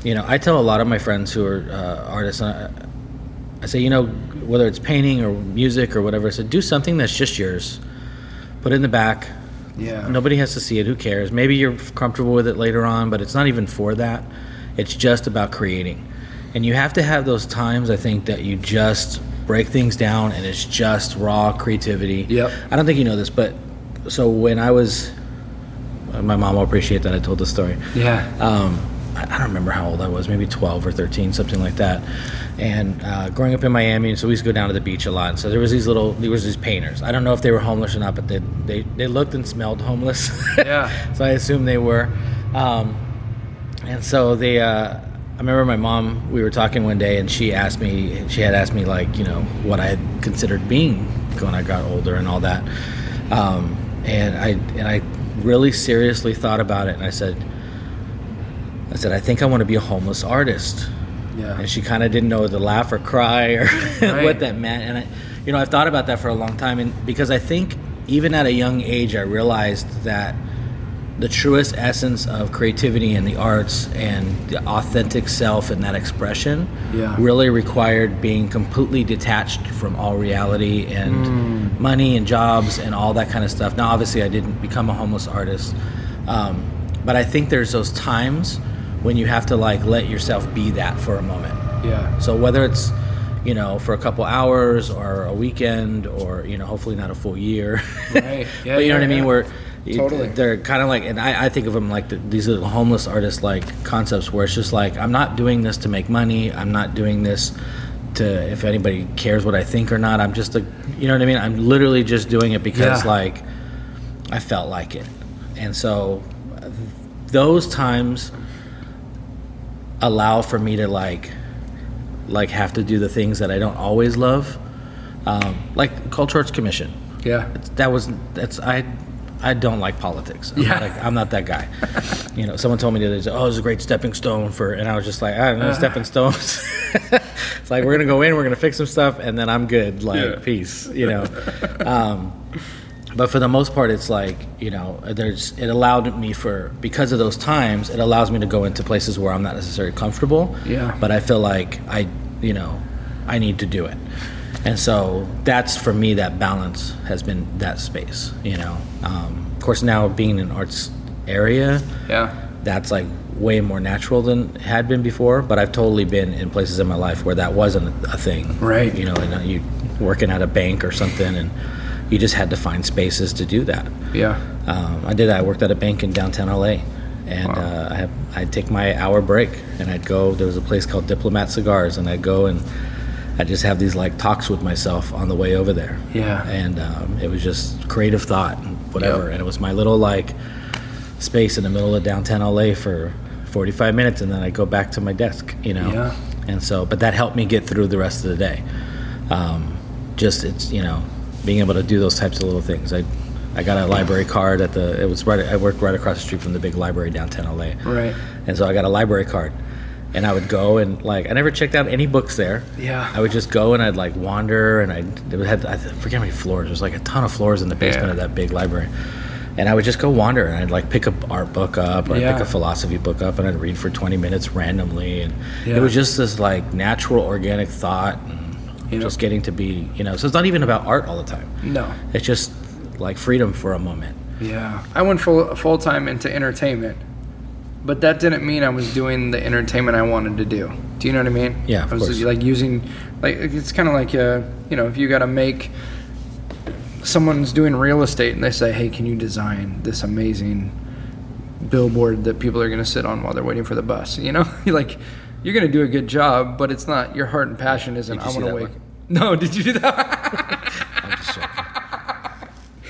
I tell a lot of my friends who are artists, I say, whether it's painting or music or whatever, I said, do something that's just yours. Put it in the back. Yeah. Nobody has to see it. Who cares? Maybe you're comfortable with it later on, but it's not even for that. It's just about creating. And you have to have those times, I think, that you just break things down and it's just raw creativity. Yep. I don't think you know this, but so when I was, my mom will appreciate that I told the story. Yeah. I don't remember how old I was, maybe 12 or 13, something like that. And growing up in Miami, so we used to go down to the beach a lot. And so there was these painters. I don't know if they were homeless or not, but they looked and smelled homeless. Yeah. So I assume they were. And so I remember my mom, we were talking one day, and she had asked me like, what I had considered being when I got older and all that. And I really seriously thought about it, and I said, I think I want to be a homeless artist. Yeah. And she kind of didn't know whether to laugh or cry or what that meant. And I've thought about that for a long time, and because I think even at a young age, I realized that the truest essence of creativity in the arts and the authentic self and that expression really required being completely detached from all reality and money and jobs and all that kind of stuff. Now, obviously, I didn't become a homeless artist, but I think there's those times when you have to like let yourself be that for a moment. Yeah. So whether it's, you know, for a couple hours or a weekend, or, you know, hopefully not a full year. Right. Yeah. But you know what I mean? Where Totally. they're kind of like, and I think of them like these little homeless artist like concepts where it's just like, I'm not doing this to make money. I'm not doing this to, if anybody cares what I think or not. I'm just you know what I mean? I'm literally just doing it because like I felt like it. And so those times allow for me to like have to do the things that I don't always love, like Cultural Arts Commission. Yeah. I don't like politics. I'm not that guy. You know, someone told me the other day, oh, it's a great stepping stone for, and I was just like, I don't know, stepping stones. It's like, we're going to go in, we're going to fix some stuff, and then I'm good. Like, peace, you know. But for the most part, it's like, you know, it allowed me because of those times, it allows me to go into places where I'm not necessarily comfortable. Yeah. But I feel like I need to do it. And so that's, for me, that balance has been that space, you know. Of course, now being in an arts area, that's like way more natural than it had been before. But I've totally been in places in my life where that wasn't a thing. Right. You know, and you working at a bank or something, and you just had to find spaces to do that. Yeah. I did that. I worked at a bank in downtown LA. And I'd take my hour break, and I'd go, there was a place called Diplomat Cigars, and I'd go and I just have these like talks with myself on the way over there. Yeah. And it was just creative thought and whatever. Yep. And it was my little like space in the middle of downtown LA for 45 minutes, and then I go back to my desk, you know. Yeah. And so, but that helped me get through the rest of the day. It's, you know, being able to do those types of little things. I got a library card I worked right across the street from the big library downtown LA. Right. And so I got a library card. And I would go and like, I never checked out any books there. Yeah. I would just go and I'd like wander, and I forget how many floors. There's like a ton of floors in the basement of that big library. And I would just go wander, and I'd like pick an art book up, or I'd pick a philosophy book up, and I'd read for 20 minutes randomly. And it was just this like natural, organic thought, and just getting to be, you know, so it's not even about art all the time. No. It's just like freedom for a moment. Yeah. I went full time into entertainment. But that didn't mean I was doing the entertainment I wanted to do. Do you know what I mean? Yeah, of course. I was like using, like, it's kind of like, you know, if you got to make, someone's doing real estate and they say, hey, can you design this amazing billboard that people are going to sit on while they're waiting for the bus? You know, you're going to do a good job, but it's not, your heart and passion isn't, I want to wake. No, did you do that? I'm just joking.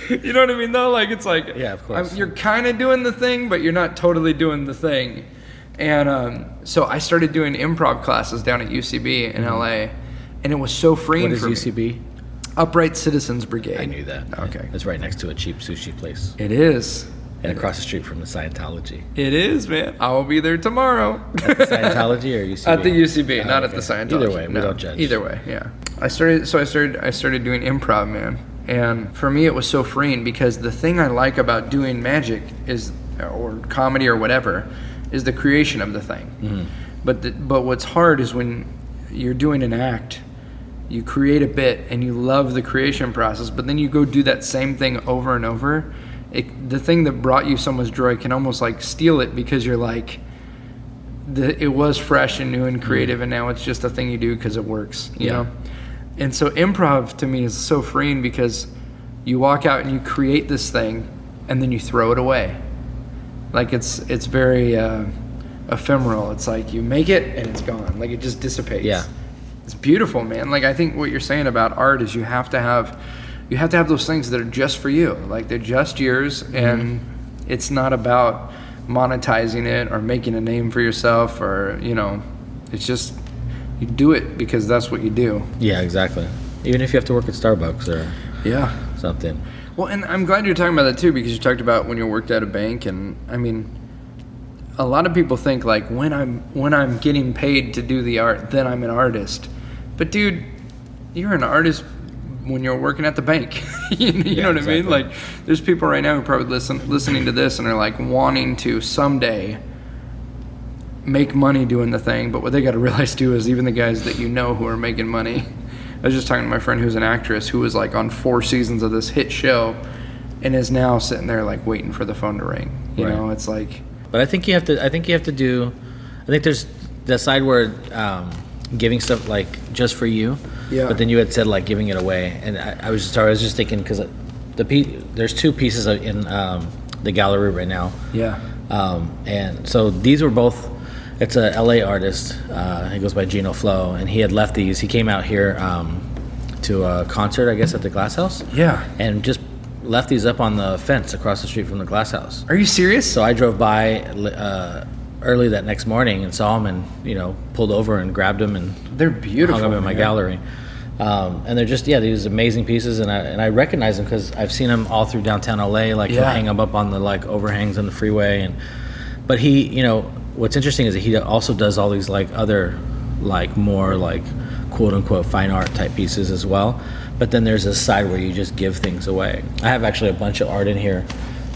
You know what I mean, though? Like, it's like, yeah, of course. You're kind of doing the thing, but you're not totally doing the thing. And so I started doing improv classes down at UCB in LA, and it was so freeing for me. What is UCB? Upright Citizens Brigade. I knew that. Okay. It's right next to a cheap sushi place. It is. And across the street from the Scientology. It is, man. I will be there tomorrow. At the Scientology or UCB? At the UCB, not at the Scientology. Either way, we don't judge. Either way, yeah. I started doing improv, man. And for me, it was so freeing, because the thing I like about doing magic or comedy or whatever, is the creation of the thing. Mm-hmm. But what's hard is when you're doing an act, you create a bit and you love the creation process, but then you go do that same thing over and over. The thing that brought you so much joy can almost like steal it, because you're like, it was fresh and new and creative, and now it's just a thing you do because it works, you know? And so improv to me is so freeing, because you walk out and you create this thing and then you throw it away. Like it's very ephemeral. It's like you make it and it's gone. Like it just dissipates. Yeah. It's beautiful, man. Like I think what you're saying about art is you have to have those things that are just for you. Like they're just yours, and it's not about monetizing it or making a name for yourself, or, you know, it's just, you do it because that's what you do. Yeah, exactly. Even if you have to work at Starbucks or something. Well, and I'm glad you're talking about that too, because you talked about when you worked at a bank, and I mean, a lot of people think like when I'm getting paid to do the art, then I'm an artist. But dude, you're an artist when you're working at the bank. you know what exactly. I mean? Like, there's people right now who are probably listening to this and are like wanting to someday make money doing the thing, but what they got to realize too is even the guys that you know who are making money. I was just talking to my friend who's an actress who was like on 4 seasons of this hit show and is now sitting there like waiting for the phone to ring. You know, it's like. But I think you have to do. I think there's the side where giving stuff like just for you. Yeah. But then you had said like giving it away, and I was just thinking because there's two pieces in the gallery right now. Yeah. And so these were both. It's a LA artist. He goes by Gino Flo, and he had left these. He came out here to a concert, I guess, at the Glass House. Yeah. And just left these up on the fence across the street from the Glass House. Are you serious? So I drove by early that next morning and saw them, and pulled over and grabbed them, and they're beautiful. Hung them in my gallery. And they're just these amazing pieces, and I recognize them because I've seen them all through downtown LA. Like he'll hang them up on the like overhangs on the freeway, but he, what's interesting is that he also does all these like other like more like quote unquote fine art type pieces as well. But then there's this side where you just give things away. I have actually a bunch of art in here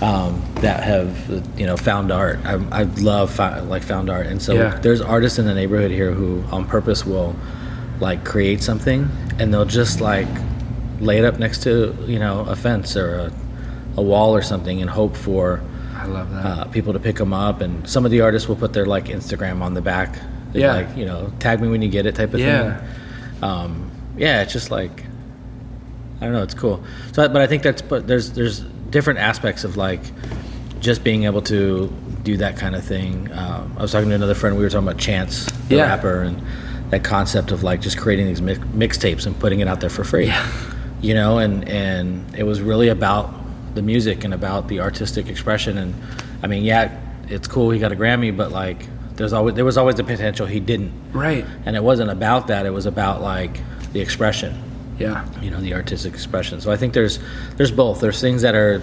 that have found art. I love found art, and so there's artists in the neighborhood here who on purpose will like create something, and they'll just like lay it up next to a fence or a wall or something and hope for I love that. People to pick them up. And some of the artists will put their like Instagram on the back. They like tag me when you get it type of thing. It's just like I don't know, it's cool. So but I think there's different aspects of like just being able to do that kind of thing. I was talking to another friend, we were talking about Chance, the rapper, and that concept of like just creating these mixtapes and putting it out there for free. And it was really about the music and about the artistic expression. And I mean, it's cool he got a Grammy, but like there was always the potential he didn't. Right. And it wasn't about that, it was about like the expression. Yeah. The artistic expression. So I think there's both. There's things that are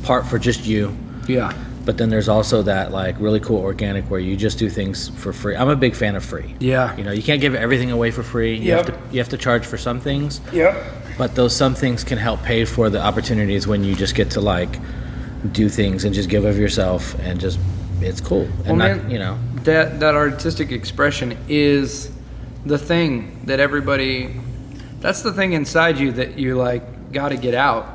part for just you. Yeah. But then there's also that like really cool organic where you just do things for free. I'm a big fan of free. Yeah. You can't give everything away for free. You have to charge for some things. Yep. But those some things can help pay for the opportunities when you just get to like do things and just give of yourself and just it's cool. And that artistic expression is the thing that everybody. That's the thing inside you that you like got to get out.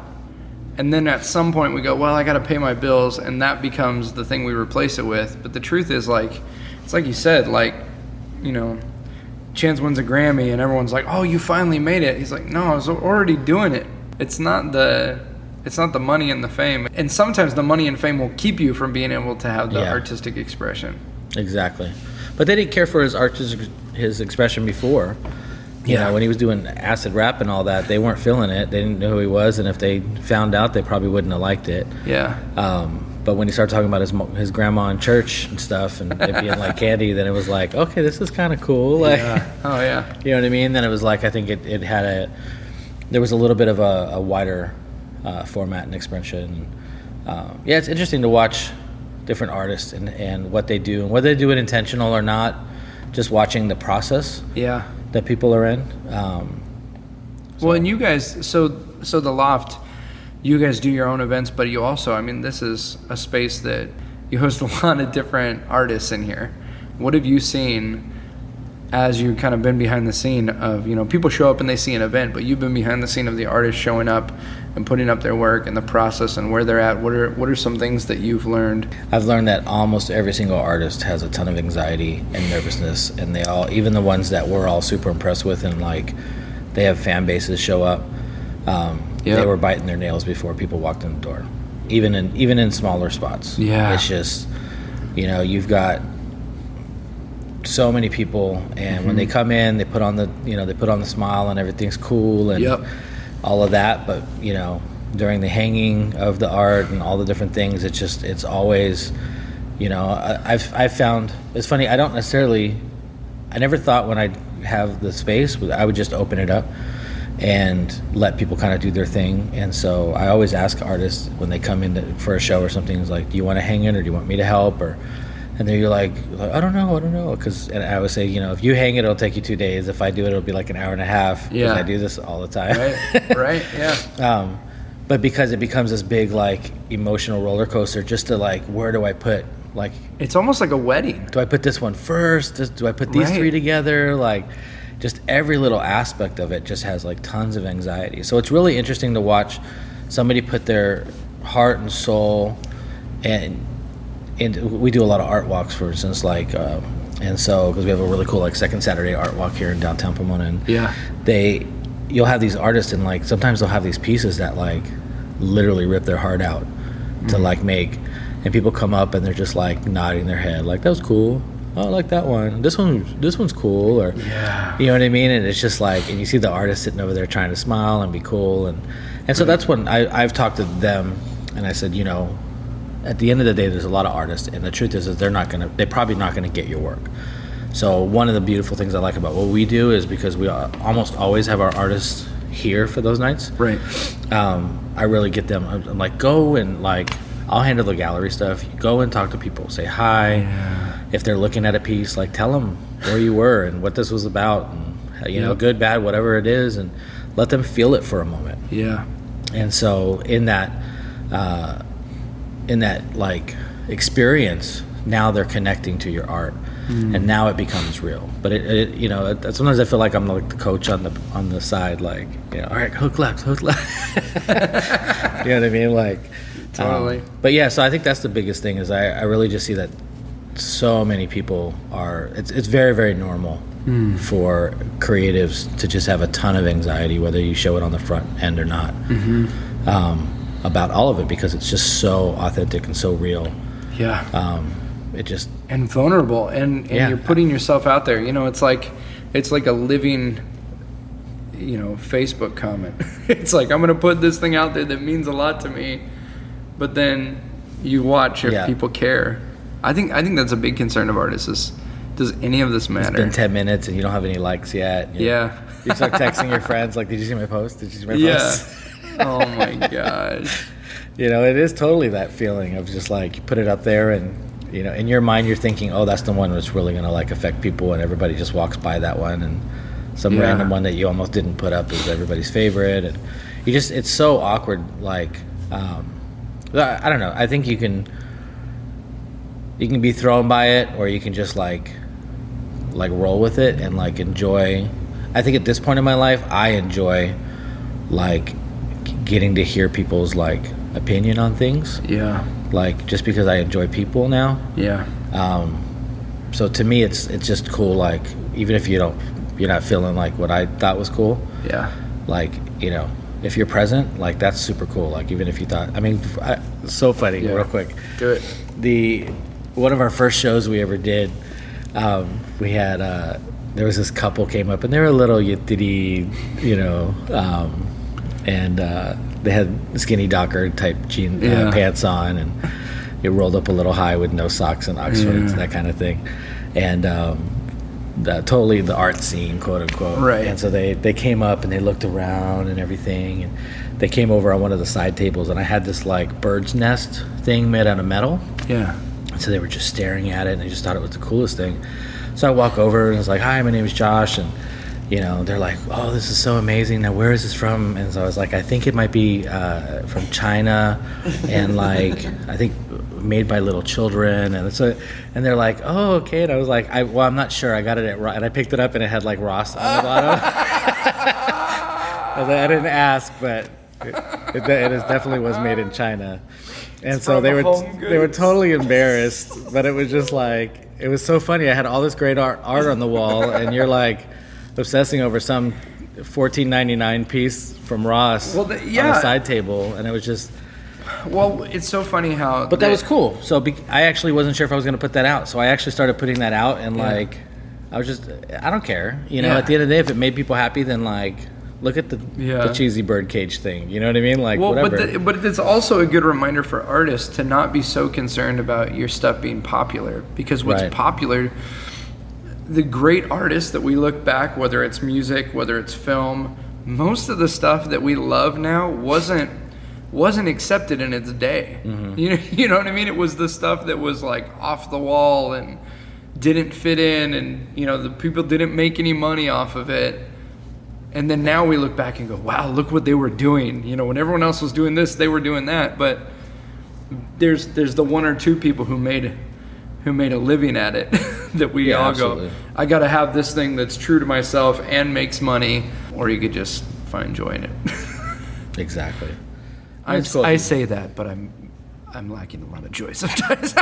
And then at some point we go, well, I got to pay my bills, and that becomes the thing we replace it with. But the truth is, like, it's like you said, like, Chance wins a Grammy, and everyone's like, oh, you finally made it. He's like, no, I was already doing it. It's not the money and the fame. And sometimes the money and fame will keep you from being able to have the artistic expression. Exactly. But they didn't care for his expression before. When he was doing acid rap and all that, they weren't feeling it. They didn't know who he was, and if they found out, they probably wouldn't have liked it. Yeah. But when he started talking about his grandma in church and stuff, and it being like candy, then it was like, okay, this is kind of cool. Like, Oh yeah. You know what I mean? Then it was like I think it had there was a little bit of a wider format and expression. It's interesting to watch different artists and what they do, and whether they do it intentional or not. Just watching the process. Yeah. That people are in. Well, and you guys, so the Loft, you guys do your own events, but you also, I mean, this is a space that you host a lot of different artists in here. What have you seen as you've kind of been behind the scene of, people show up and they see an event, but you've been behind the scene of the artists showing up and putting up their work and the process and where they're at. What are some things that you've learned? I've learned that almost every single artist has a ton of anxiety and nervousness, and they all, even the ones that we're all super impressed with and like they have fan bases show up, they were biting their nails before people walked in the door, even in smaller spots. Yeah. It's just, you've got so many people, and when they come in, they put on the smile and everything's cool and all of that. But during the hanging of the art and all the different things, it's always, I've found it's funny. I never thought when I'd have the space, I would just open it up and let people kind of do their thing. And so I always ask artists when they come in for a show or something, is like, do you want to hang in or do you want me to help? And then you're like, I don't know. And I would say, if you hang it, it'll take you 2 days. If I do it, it'll be like an hour and a half. Because I do this all the time. Right, yeah. But because it becomes this big, like, emotional roller coaster, just to, like, where do I put, like... It's almost like a wedding. Do I put this one first? Do I put these three together? Like, just every little aspect of it just has, like, tons of anxiety. So it's really interesting to watch somebody put their heart and soul and we do a lot of art walks, for instance, like And so, because we have a really cool like second Saturday art walk here in downtown Pomona, and Yeah. you'll have these artists, and like sometimes they'll have these pieces that like literally rip their heart out to like make, and people come up and they're just like nodding their head like, that was cool, oh, I like that one, this one's cool, or you know what I mean. And it's just like, and you see the artist sitting over there trying to smile and be cool, and so that's when I've talked to them and I said, you know, at the end of the day, there's a lot of artists, and the truth is they're probably not gonna get your work. So one of the beautiful things I like about what we do is because we almost always have our artists here for those nights. Right. I really get them. I'm like, go and like, I'll handle the gallery stuff. You go and talk to people, say hi. Yeah. If they're looking at a piece, like tell them where you were and what this was about, and you know, good, bad, whatever it is, and let them feel it for a moment. Yeah. And so in that like experience, now they're connecting to your art, and now it becomes real. But it you know, sometimes I feel like I'm like the coach on the side, like, you know, all right, hook left. You know what I mean? Like, totally. But yeah, so I think that's the biggest thing is I really just see that so many people it's very, very normal for creatives to just have a ton of anxiety, whether you show it on the front end or not, about all of it, because it's just so authentic and so real. Yeah. It just, and vulnerable, and you're putting yourself out there. You know, it's like a living, you know, Facebook comment. It's like, I'm gonna put this thing out there that means a lot to me, but then you watch if people care. I think that's a big concern of artists is, does any of this matter? It's been 10 minutes and you don't have any likes yet. You start texting your friends like, did you see my post? Did you see my post? Oh my gosh. You know, it is totally that feeling of just like, you put it up there and, you know, in your mind you're thinking, oh, that's the one that's really going to like affect people, and everybody just walks by that one, and some random one that you almost didn't put up is everybody's favorite, and you just, it's so awkward. Like, I don't know. I think you can be thrown by it, or you can just like roll with it and like enjoy. I think at this point in my life, I enjoy like getting to hear people's like opinion on things. Yeah. Like, just because I enjoy people now. Yeah. So to me, it's just cool. Like, even if you're not feeling like what I thought was cool. Yeah. Like, you know, if you're present, like, that's super cool. Like, even if you thought, I mean, it's so funny. Real quick. Do it. One of our first shows we ever did, we had there was this couple came up, and they were a little yittity, you know, and they had skinny docker type jean pants on, and it rolled up a little high with no socks and Oxfords, that kind of thing, and totally the art scene, quote unquote. Right. And so they came up and they looked around and everything, and they came over on one of the side tables, and I had this like bird's nest thing made out of metal. Yeah. And so they were just staring at it, and they just thought it was the coolest thing. So I walk over and I was like, hi, my name is Josh, and you know, they're like, oh, this is so amazing. Now, where is this from? And so I was like, I think it might be from China, and like, I think made by little children. And so, and they're like, oh, okay. And I was like, I'm not sure. I got it at Ross, and I picked it up, and it had like Ross on the bottom. I didn't ask, but it definitely was made in China. And it's so they were totally embarrassed, but it was just like, it was so funny. I had all this great art on the wall, and you're like obsessing over some $14.99 piece from Ross on a side table, and it was just. Well, it's so funny how. But that was cool. So I actually wasn't sure if I was going to put that out, so I actually started putting that out, and like, I don't care, you know. At the end of the day, if it made people happy, then like, look at the cheesy birdcage thing. You know what I mean? Like, whatever. But it's also a good reminder for artists to not be so concerned about your stuff being popular, because what's popular. The great artists that we look back, whether it's music, whether it's film, most of the stuff that we love now wasn't accepted in its day. Mm-hmm. You know what I mean? It was the stuff that was like off the wall and didn't fit in, and you know, the people didn't make any money off of it. And then now we look back and go, wow, look what they were doing. You know, when everyone else was doing this, they were doing that. But there's the one or two people who made a living at it that we all absolutely. Go, I got to have this thing that's true to myself and makes money, or you could just find joy in it. Exactly. I say that, but I'm lacking a lot of joy sometimes.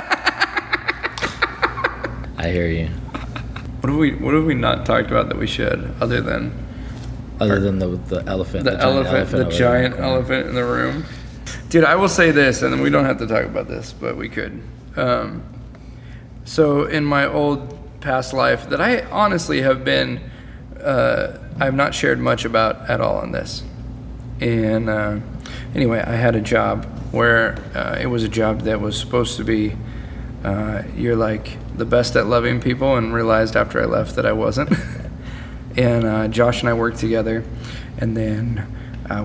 I hear you. What have we not talked about that we should, other than the elephant, the giant elephant in the room? Dude, I will say this, and then we don't have to talk about this, but we could. So in my old past life that I honestly have been, I've not shared much about at all on this. And anyway, I had a job where it was a job that was supposed to be, you're like the best at loving people, and realized after I left that I wasn't. And Josh and I worked together, and then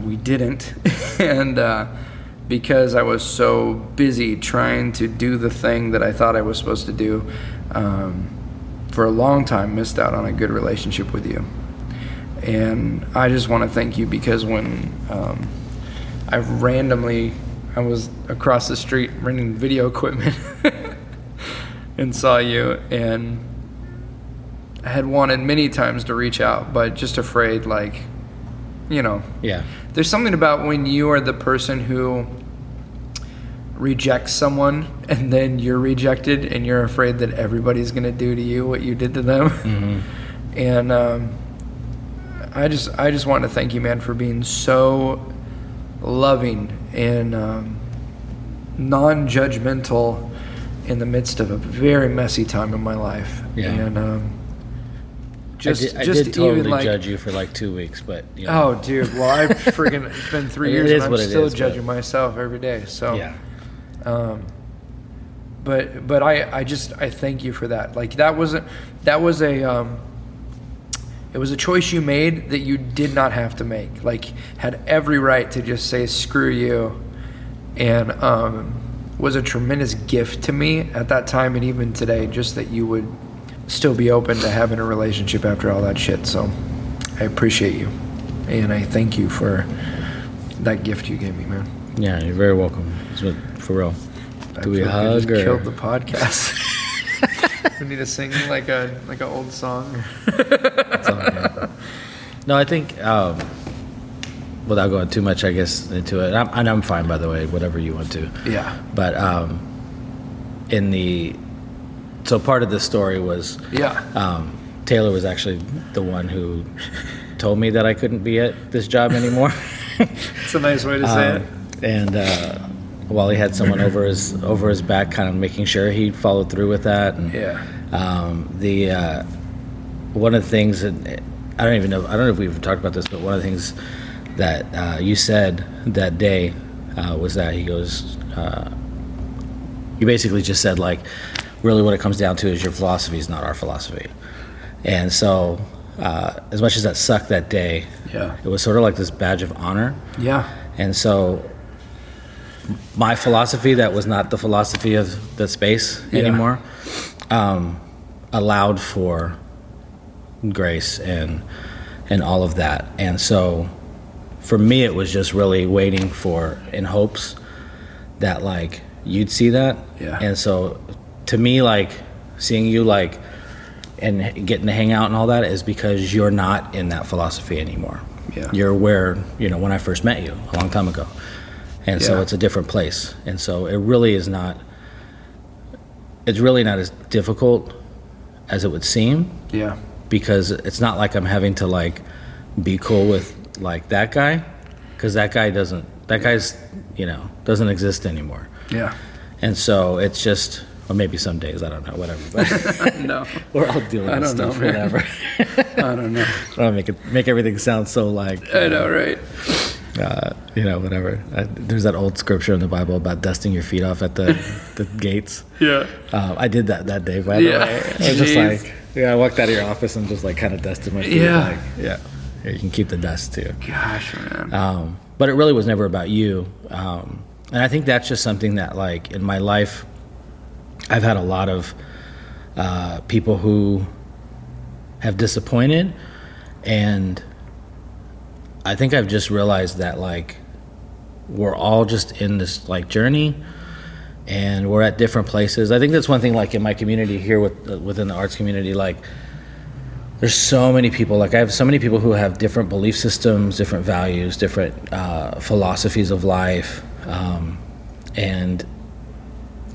we didn't. And because I was so busy trying to do the thing that I thought I was supposed to do, for a long time missed out on a good relationship with you. And I just want to thank you, because when I was across the street renting video equipment and saw you, and I had wanted many times to reach out, but just afraid, like, Yeah. There's something about when you are the person who rejects someone and then you're rejected and you're afraid that everybody's going to do to you what you did to them. Mm-hmm. And I just want to thank you, man, for being so loving and non-judgmental in the midst of a very messy time in my life. Yeah. And I did totally judge you for like 2 weeks, but Oh, dude. Well, it's been 3 years, and I'm still judging myself every day. So yeah. But I thank you for that. Like it was a choice you made that you did not have to make. Like, had every right to just say screw you, and was a tremendous gift to me at that time, and even today, just that you would still be open to having a relationship after all that shit. So I appreciate you, and I thank you for that gift you gave me, man. Yeah, you're very welcome. For real. Do we hug or killed the podcast? We need to sing like an old song. No, I think without going too much, I guess, into it, and I'm fine, by the way, whatever you want to. Yeah. But so part of the story was Taylor was actually the one who told me that I couldn't be at this job anymore. It's a nice way to say it. And while he had someone over his back, kind of making sure he followed through with that. And, one of the things that I don't know if we've talked about this, but one of the things that you said that day was that he goes, you basically just said, like, really what it comes down to is your philosophy is not our philosophy. And so as much as that sucked that day, it was sort of like this badge of honor. Yeah. And so my philosophy, that was not the philosophy of the space anymore, allowed for grace and all of that. And so for me, it was just really waiting for, in hopes that, like, you'd see that. Yeah. And so to me, like, seeing you, like, and getting to hang out and all that is because you're not in that philosophy anymore. Yeah. You're where, when I first met you a long time ago. And so it's a different place. And so it's really not as difficult as it would seem. Yeah. Because it's not like I'm having to, like, be cool with, like, that guy, because that guy doesn't exist anymore. Yeah. And so it's just, or maybe some days, I don't know, whatever. But no. We're all dealing with stuff, whatever. I don't know. I don't make everything sound so, like, I know, right? Whatever. There's that old scripture in the Bible about dusting your feet off at the gates. Yeah. I did that day, by the way. I was just like, I walked out of your office and just, like, kind of dusted my feet. Yeah. Like, here, you can keep the dust too. Gosh, man. But it really was never about you. And I think that's just something that, like, in my life, I've had a lot of people who have disappointed, and I think I've just realized that, like, we're all just in this, like, journey, and we're at different places. I think that's one thing, like, in my community here within the arts community, like, there's so many people. Like, I have so many people who have different belief systems, different values, different philosophies of life, and,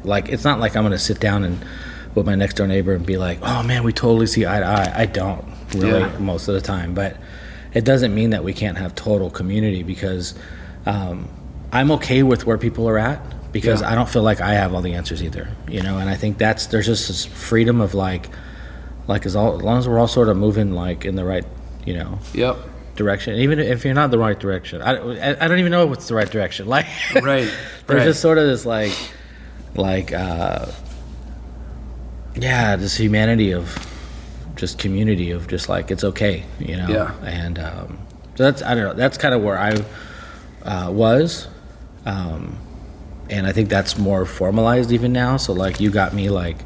like, it's not like I'm going to sit down and with my next door neighbor and be like, oh man, we totally see eye to eye. I don't really most of the time, but it doesn't mean that we can't have total community, because I'm okay with where people are at, because I don't feel like I have all the answers either, you know. And I think there's just this freedom of like as long as we're all sort of moving like in the right, you know, direction. Even if you're not in the right direction, I don't even know what's the right direction. Like, right, there's just sort of this this humanity of just community of just like, it's okay, you know. Yeah. And so that's, I don't know, that's kind of where I was, and I think that's more formalized even now. So like you got me like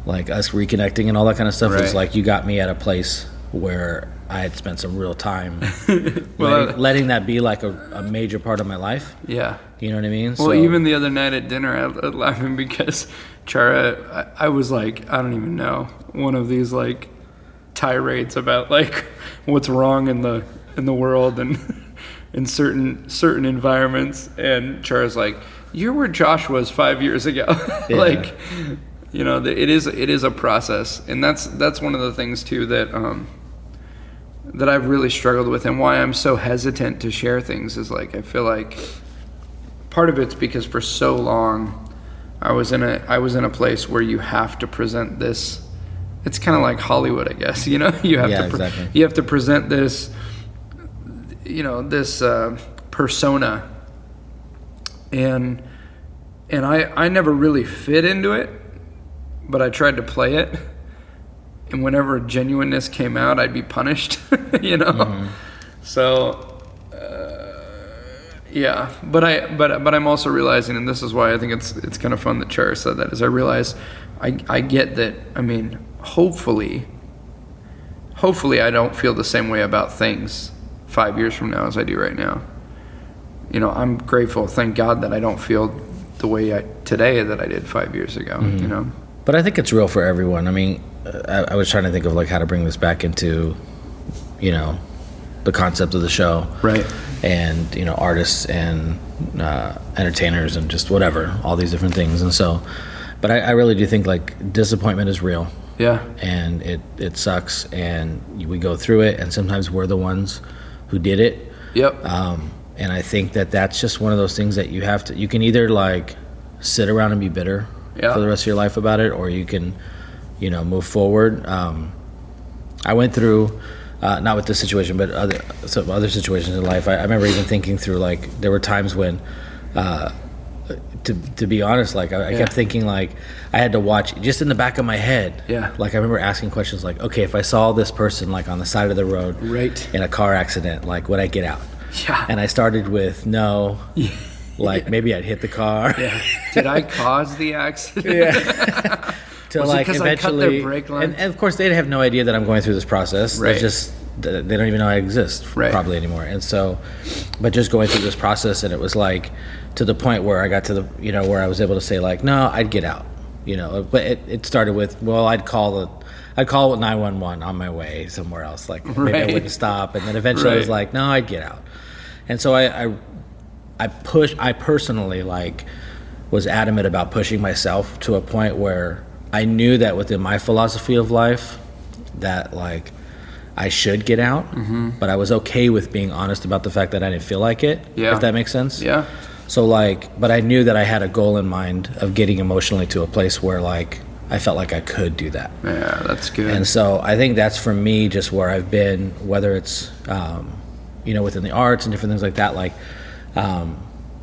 us reconnecting and all that kind of stuff. Right. Is like you got me at a place where I had spent some real time letting that be like a major part of my life. Yeah. You know what I mean? Well, even the other night at dinner, I was laughing because Chara, I was like, I don't even know, one of these like tirades about like what's wrong in the world and in certain environments, and Chara's like, you're where Josh was 5 years ago. Like, you know, it is a process, and that's one of the things too that I've really struggled with, and why I'm so hesitant to share things is like, I feel like part of it's because for so long I was in a place where you have to present this. It's kind of like Hollywood, I guess. You know, you have to present this, you know, this persona, and I never really fit into it, but I tried to play it, and whenever genuineness came out, I'd be punished. You know, so. Yeah, but I'm also realizing, and this is why I think it's kind of fun that Chara said that, is I realize I get that. I mean, hopefully I don't feel the same way about things 5 years from now as I do right now. You know, I'm grateful, thank God, that I don't feel the way today that I did 5 years ago. You know, but I think it's real for everyone. I mean, I was trying to think of like how to bring this back into, you know, the concept of the show, right? And you know, artists and entertainers and just whatever, all these different things. And so, but I really do think like disappointment is real. Yeah. And it sucks, and we go through it, and sometimes we're the ones who did it. Yep. And I think that's just one of those things that you can either like sit around and be bitter for the rest of your life about it, or you can, you know, move forward. I went through, not with this situation, but other situations in life. I remember even thinking through, like, there were times when, to be honest, like, I kept thinking, like, I had to watch, just in the back of my head. Yeah. Like, I remember asking questions like, okay, if I saw this person, like, on the side of the road in a car accident, like, would I get out? Yeah. And I started with no. Yeah. Like, maybe I'd hit the car. Yeah. Did I cause the accident? Yeah. To was like eventually, I cut their brake line? And of course they have no idea that I'm going through this process. Right. They don't even know I exist probably anymore. And so, but just going through this process, and it was like to the point where I got to the, you know, where I was able to say like, no, I'd get out, you know. But it started with, well, I'd call 911 on my way somewhere else. Like maybe I wouldn't stop, and then eventually I was like, no, I'd get out. And so I personally like was adamant about pushing myself to a point where I knew that within my philosophy of life that like I should get out, but I was okay with being honest about the fact that I didn't feel like it, if that makes sense. Yeah. So like, but I knew that I had a goal in mind of getting emotionally to a place where like I felt like I could do that. Yeah, that's good. And so I think that's for me just where I've been, whether it's, you know, within the arts and different things like that, like,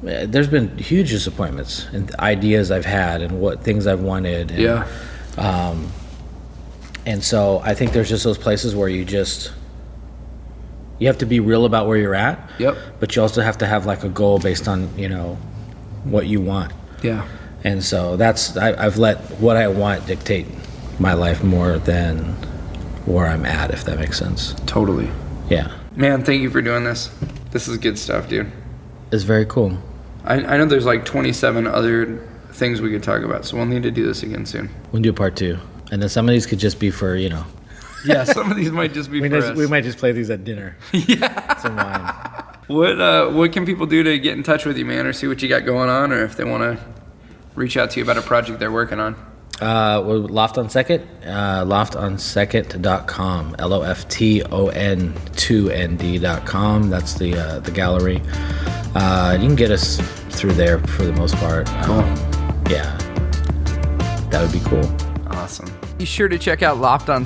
there's been huge disappointments and ideas I've had and what things I've wanted. And, and so I think there's just those places where you have to be real about where you're at. Yep. But you also have to have like a goal based on, you know, what you want. Yeah. And so I've let what I want dictate my life more than where I'm at, if that makes sense. Totally. Yeah. Man, thank you for doing this. This is good stuff, dude. It's very cool. I know there's like 27 other things we could talk about, so we'll need to do this again soon. We'll do part 2. And then some of these could just be for, you know. Yeah, some of these might just be for us. We might just play these at dinner. Yeah. Some wine. What can people do to get in touch with you, man, or see what you got going on, or if they want to reach out to you about a project they're working on? Loft on Second, loftonsecond.com, LOFTON2ND.com. That's the gallery. You can get us through there for the most part. Cool. Yeah, that would be cool. Awesome. Be sure to check out longtime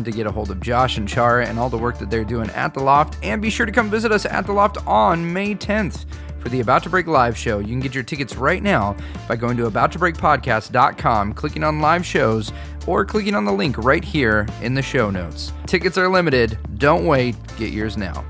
to get a hold of Josh and Chara and all the work that they're doing at the Loft. And be sure to come visit us at the Loft on May 10th for the About to Break live show. You can get your tickets right now by going to abouttobreakpodcast.com, clicking on live shows, or clicking on the link right here in the show notes. Tickets are limited. Don't wait. Get yours now.